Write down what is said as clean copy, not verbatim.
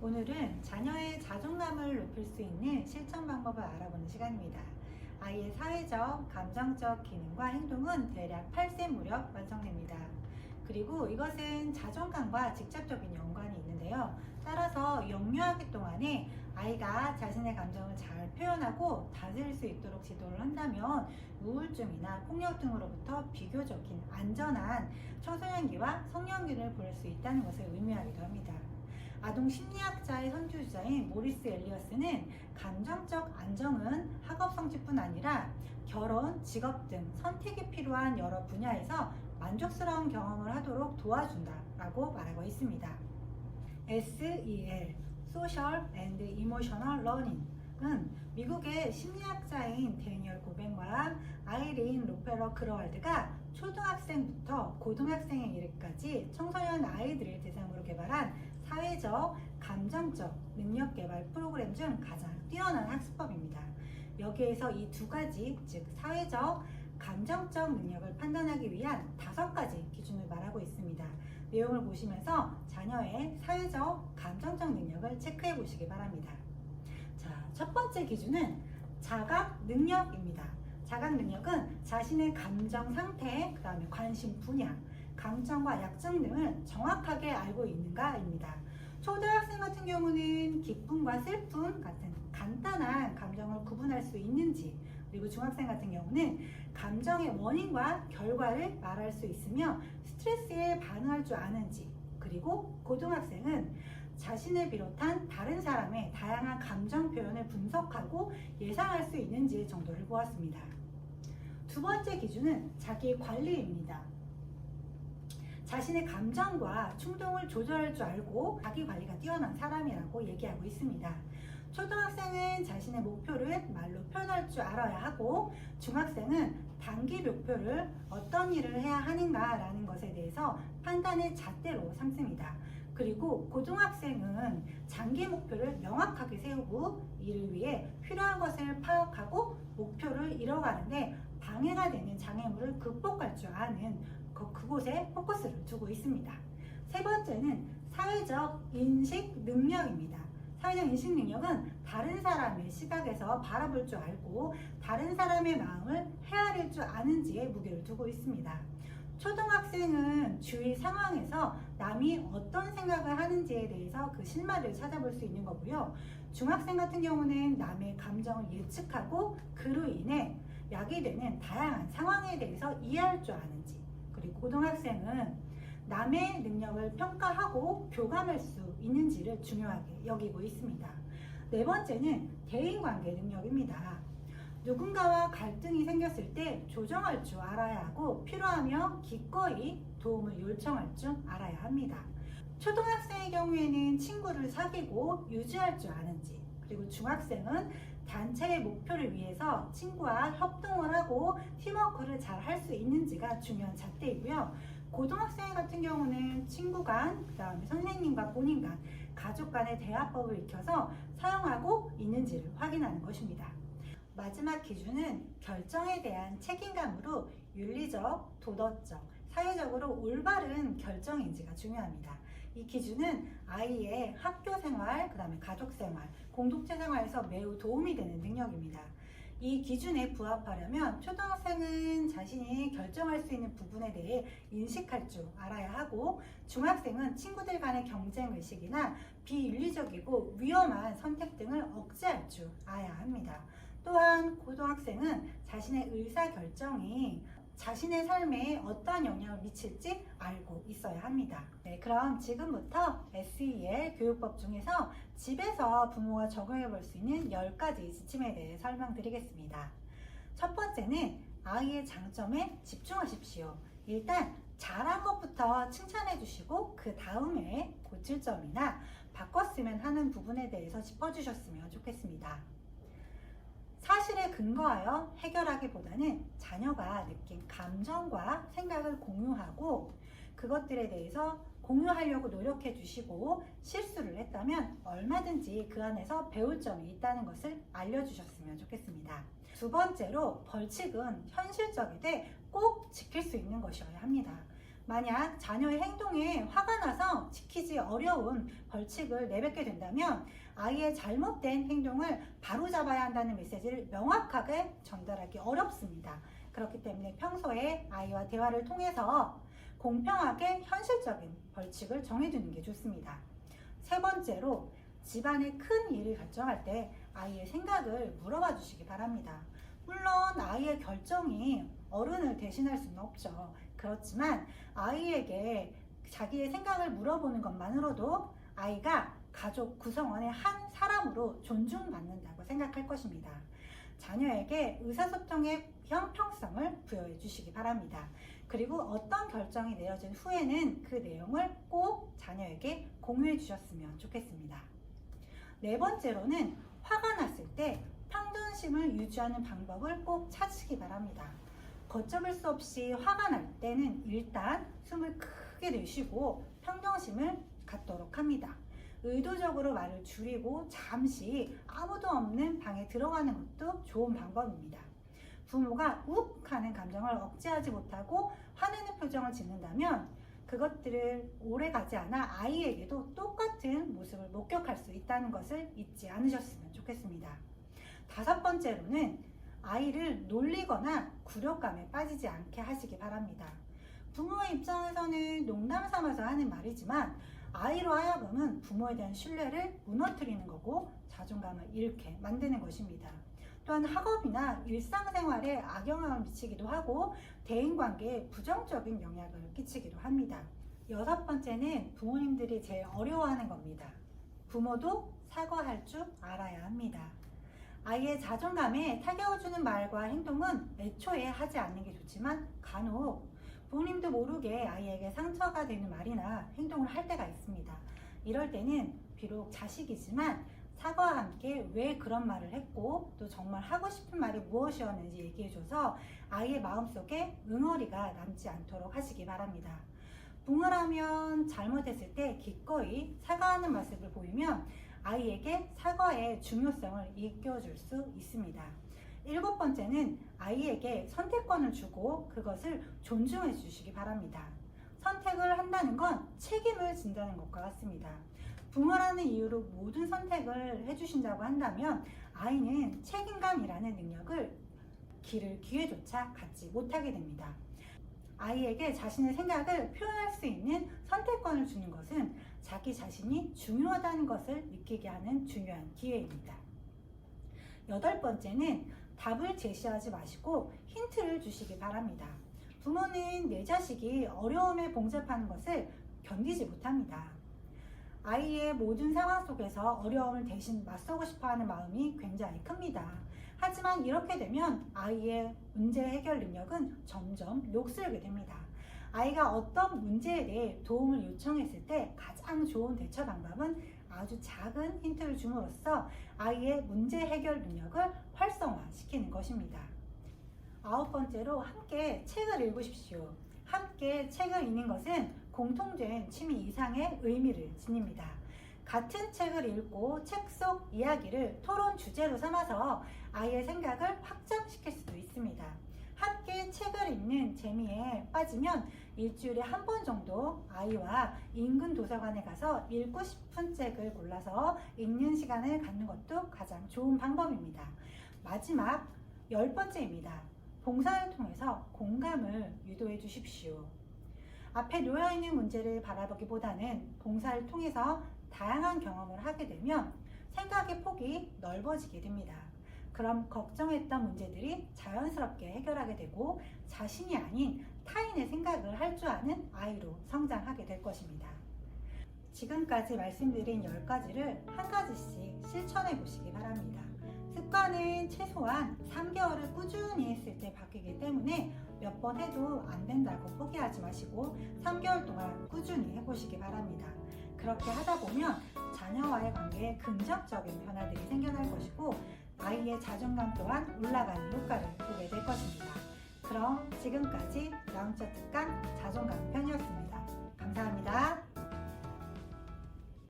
오늘은 자녀의 자존감을 높일 수 있는 실천 방법을 알아보는 시간입니다. 아이의 사회적, 감정적 기능과 행동은 대략 8세 무렵 완성됩니다. 그리고 이것은 자존감과 직접적인 연관이 있는데요. 따라서 영유아기 동안에 아이가 자신의 감정을 잘 표현하고 다스릴 수 있도록 지도를 한다면 우울증이나 폭력 등으로부터 비교적인 안전한 청소년기와 성년기를 보낼 수 있다는 것을 의미하기도 합니다. 아동 심리학자의 선두주자인 모리스 엘리어스는 감정적 안정은 학업 성취뿐 아니라 결혼, 직업 등 선택이 필요한 여러 분야에서 만족스러운 경험을 하도록 도와준다라고 말하고 있습니다. SEL, Social and Emotional Learning은 미국의 심리학자인 데니얼 고벤과 아이린 로페러 그로왈드가 초등학생부터 고등학생에 이르기까지 청소년 아이들을 대상으로 개발한 사회적, 감정적 능력 개발 프로그램 중 가장 뛰어난 학습법입니다. 여기에서 이 두 가지, 즉 사회적, 감정적 능력을 판단하기 위한 5가지 기준을 말하고 있습니다. 내용을 보시면서 자녀의 사회적, 감정적 능력을 체크해 보시기 바랍니다. 자, 첫 번째 기준은 자각 능력입니다. 자각 능력은 자신의 감정 상태, 그 다음에 관심 분야, 강점과 약점 등을 정확하게 알고 있는가입니다. 초등학생 같은 경우는 기쁨과 슬픔 같은 간단한 감정을 구분할 수 있는지, 그리고 중학생 같은 경우는 감정의 원인과 결과를 말할 수 있으며 스트레스에 반응할 줄 아는지, 그리고 고등학생은 자신을 비롯한 다른 사람의 다양한 감정 표현을 분석하고 예상할 수 있는지 정도를 보았습니다. 두 번째 기준은 자기 관리입니다. 자신의 감정과 충동을 조절할 줄 알고 자기 관리가 뛰어난 사람이라고 얘기하고 있습니다. 초등학생은 자신의 목표를 말로 표현할 줄 알아야 하고, 중학생은 단기 목표를 어떤 일을 해야 하는가라는 것에 대해서 판단의 잣대로 삼습니다. 그리고 고등학생은 장기 목표를 명확하게 세우고 이를 위해 필요한 것을 파악하고 목표를 이뤄가는데 방해가 되는 장애물을 극복할 줄 아는 그곳에 포커스를 두고 있습니다. 세 번째는 사회적 인식 능력입니다. 사회적 인식 능력은 다른 사람의 시각에서 바라볼 줄 알고 다른 사람의 마음을 헤아릴 줄 아는지에 무게를 두고 있습니다. 초등학생은 주위 상황에서 남이 어떤 생각을 하는지에 대해서 그 실마리를 찾아볼 수 있는 거고요. 중학생 같은 경우는 남의 감정을 예측하고 그로 인해 야기되는 다양한 상황에 대해서 이해할 줄 아는지, 그리고 고등학생은 남의 능력을 평가하고 교감할 수 있는지를 중요하게 여기고 있습니다. 네 번째는 대인관계 능력입니다. 누군가와 갈등이 생겼을 때 조정할 줄 알아야 하고 필요하면 기꺼이 도움을 요청할 줄 알아야 합니다. 초등학생의 경우에는 친구를 사귀고 유지할 줄 아는지, 그리고 중학생은 단체의 목표를 위해서 친구와 협동을 하고 팀워크를 잘 할 수 있는지가 중요한 잣대이고요. 고등학생 같은 경우는 친구 간, 그 다음에 선생님과 본인 간, 가족 간의 대화법을 익혀서 사용하고 있는지를 확인하는 것입니다. 마지막 기준은 결정에 대한 책임감으로 윤리적, 도덕적, 사회적으로 올바른 결정인지가 중요합니다. 이 기준은 아이의 학교 생활, 그 다음에 가족 생활, 공동체 생활에서 매우 도움이 되는 능력입니다. 이 기준에 부합하려면 초등학생은 자신이 결정할 수 있는 부분에 대해 인식할 줄 알아야 하고, 중학생은 친구들 간의 경쟁 의식이나 비윤리적이고 위험한 선택 등을 억제할 줄 알아야 합니다. 또한 고등학생은 자신의 의사결정이 자신의 삶에 어떠한 영향을 미칠지 알고 있어야 합니다. 네, 그럼 지금부터 SEL 교육법 중에서 집에서 부모가 적용해 볼 수 있는 10가지 지침에 대해 설명드리겠습니다. 첫 번째는 아이의 장점에 집중하십시오. 일단 잘한 것부터 칭찬해 주시고 그 다음에 고칠 점이나 바꿨으면 하는 부분에 대해서 짚어주셨으면 좋겠습니다. 사실에 근거하여 해결하기보다는 자녀가 느낀 감정과 생각을 공유하고 그것들에 대해서 공유하려고 노력해 주시고, 실수를 했다면 얼마든지 그 안에서 배울 점이 있다는 것을 알려주셨으면 좋겠습니다. 두 번째로 벌칙은 현실적이되 꼭 지킬 수 있는 것이어야 합니다. 만약 자녀의 행동에 화가 나서 지키지 어려운 벌칙을 내뱉게 된다면 아이의 잘못된 행동을 바로잡아야 한다는 메시지를 명확하게 전달하기 어렵습니다. 그렇기 때문에 평소에 아이와 대화를 통해서 공평하게 현실적인 벌칙을 정해두는 게 좋습니다. 세 번째로, 집안의 큰 일을 결정할 때 아이의 생각을 물어봐 주시기 바랍니다. 물론 아이의 결정이 어른을 대신할 수는 없죠. 그렇지만 아이에게 자기의 생각을 물어보는 것만으로도 아이가 가족 구성원의 한 사람으로 존중받는다고 생각할 것입니다. 자녀에게 의사소통의 형평성을 부여해 주시기 바랍니다. 그리고 어떤 결정이 내려진 후에는 그 내용을 꼭 자녀에게 공유해 주셨으면 좋겠습니다. 네 번째로는, 화가 났을 때 평정심을 유지하는 방법을 꼭 찾으시기 바랍니다. 걷잡을 수 없이 화가 날 때는 일단 숨을 크게 내쉬고 평정심을 갖도록 합니다. 의도적으로 말을 줄이고 잠시 아무도 없는 방에 들어가는 것도 좋은 방법입니다. 부모가 욱 하는 감정을 억제하지 못하고 화내는 표정을 짓는다면 그것들을 오래 가지 않아 아이에게도 똑같은 모습을 목격할 수 있다는 것을 잊지 않으셨으면 좋겠습니다. 다섯 번째로는, 아이를 놀리거나 굴욕감에 빠지지 않게 하시기 바랍니다. 부모의 입장에서는 농담 삼아서 하는 말이지만 아이로 하여금은 부모에 대한 신뢰를 무너뜨리는 거고 자존감을 잃게 만드는 것입니다. 또한 학업이나 일상생활에 악영향을 미치기도 하고 대인관계에 부정적인 영향을 끼치기도 합니다. 여섯 번째는 부모님들이 제일 어려워하는 겁니다. 부모도 사과할 줄 알아야 합니다. 아이의 자존감에 타격을 주는 말과 행동은 애초에 하지 않는 게 좋지만 간혹 부모님도 모르게 아이에게 상처가 되는 말이나 행동을 할 때가 있습니다. 이럴 때는 비록 자식이지만 사과와 함께 왜 그런 말을 했고 또 정말 하고 싶은 말이 무엇이었는지 얘기해줘서 아이의 마음속에 응어리가 남지 않도록 하시기 바랍니다. 부모라면 잘못했을 때 기꺼이 사과하는 모습을 보이면 아이에게 사과의 중요성을 일깨워줄 수 있습니다. 일곱 번째는, 아이에게 선택권을 주고 그것을 존중해 주시기 바랍니다. 선택을 한다는 건 책임을 진다는 것과 같습니다. 부모라는 이유로 모든 선택을 해주신다고 한다면 아이는 책임감이라는 능력을 길을 기회조차 갖지 못하게 됩니다. 아이에게 자신의 생각을 표현할 수 있는 선택권을 주는 것은 자기 자신이 중요하다는 것을 느끼게 하는 중요한 기회입니다. 여덟 번째는, 답을 제시하지 마시고 힌트를 주시기 바랍니다. 부모는 내 자식이 어려움에 봉잡하는 것을 견디지 못합니다. 아이의 모든 상황 속에서 어려움을 대신 맞서고 싶어하는 마음이 굉장히 큽니다. 하지만 이렇게 되면 아이의 문제 해결 능력은 점점 녹슬게 됩니다. 아이가 어떤 문제에 대해 도움을 요청했을 때 가장 좋은 대처 방법은 아주 작은 힌트를 줌으로써 아이의 문제 해결 능력을 활성화시키는 것입니다. 아홉 번째로, 함께 책을 읽으십시오. 함께 책을 읽는 것은 공통된 취미 이상의 의미를 지닙니다. 같은 책을 읽고 책 속 이야기를 토론 주제로 삼아서 아이의 생각을 확장시킬 수도 있습니다. 함께 책을 읽는 재미에 빠지면 일주일에 한 번 정도 아이와 인근 도서관에 가서 읽고 싶은 책을 골라서 읽는 시간을 갖는 것도 가장 좋은 방법입니다. 마지막 10번째입니다. 봉사를 통해서 공감을 유도해 주십시오. 앞에 놓여있는 문제를 바라보기보다는 봉사를 통해서 다양한 경험을 하게 되면 생각의 폭이 넓어지게 됩니다. 그럼 걱정했던 문제들이 자연스럽게 해결하게 되고 자신이 아닌 타인의 생각을 할 줄 아는 아이로 성장하게 될 것입니다. 지금까지 말씀드린 10가지를 한 가지씩 실천해 보시기 바랍니다. 습관은 최소한 3개월을 꾸준히 했을 때 바뀌기 때문에 몇 번 해도 안 된다고 포기하지 마시고 3개월 동안 꾸준히 해보시기 바랍니다. 그렇게 하다 보면 자녀와의 관계에 긍정적인 변화들이 생겨날 것이고 아이의 자존감 또한 올라가는 효과를 보게 될 것입니다. 그럼 지금까지 영적 특강 자존감 편이었습니다. 감사합니다.